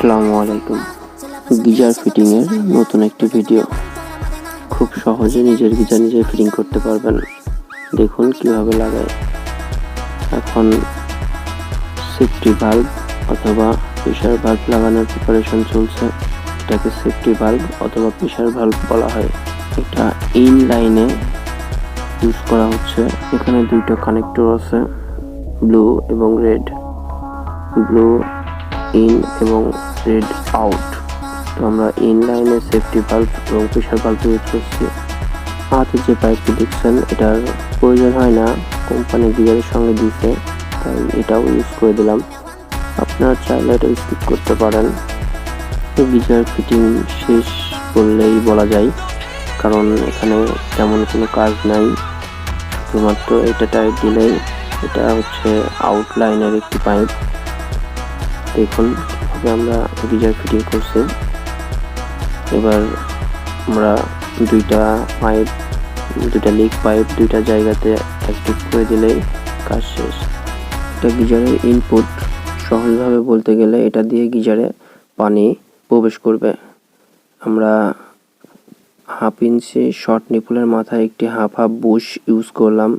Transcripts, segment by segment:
আসসালামু আলাইকুম। Geyser fitting এর নতুন একটি ভিডিও। খুব সহজে নিজের গিজার নিজে ফিটিং করতে পারবেন। দেখুন কিভাবে লাগায়। এখন সেফটি ভালভ অথবা প্রেসার ভালভ লাগানোর প্রিপারেশন চলছে। এটাকে সেফটি ভালভ অথবা প্রেসার ভালভ বলা হয়। এটা ইন লাইনে ইউজ করা হচ্ছে। এখানে দুইটা কানেক্টর আছে, ব্লু এবং রেড। ব্লু ইন এবং রেড আউট। তো আমরা ইন লাইনে সেফটি ভালভ এবং প্রেসার ভালভ ইউজ করছি। হাতে যে পাইপটি দেখছেন এটার প্রয়োজন হয় না, কোম্পানি গিজারের সঙ্গে দিয়েছে, তাই এটাও ইউজ করে দিলাম। আপনারা চাইলে এটা স্কিপ করতে পারেন। গিজার ফিটিং শেষ বললেই বলা যায়, কারণ এখানে তেমন কোনো কাজ নাই। শুধুমাত্র এটা টাইট দিলেই, এটা হচ্ছে আউটলাইনের একটি পাইপ। দেখুন কিভাবে আমরা গিজার ফিটিং করছি। এবার আমরা দুইটা লিক পাইপ দুইটা জায়গাতে অ্যাক্টিভ করে দিলেই কাজ শেষ। এটা গিজারের ইনপুট। সহজভাবে বলতে গেলে এটা দিয়ে গিজারে পানি প্রবেশ করবে। আমরা 1/2 ইঞ্চি শর্ট নিপুলের মাথায় একটি হাফ বুশ ইউজ করলাম।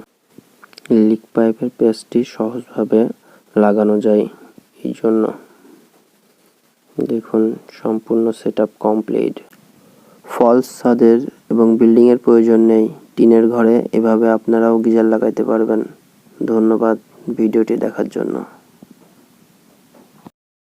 লিক পাইপের পেস্টটি সহজভাবে লাগানো যায়, এই জন্য। দেখুন সম্পূর্ণ সেটআপ কমপ্লিট। ফলস ছাদের এবং বিল্ডিং এর প্রয়োজন নেই। টিনের ঘরে এভাবে আপনারাও গিজার লাগাইতে পারবেন। ধন্যবাদ ভিডিওটি দেখার জন্য।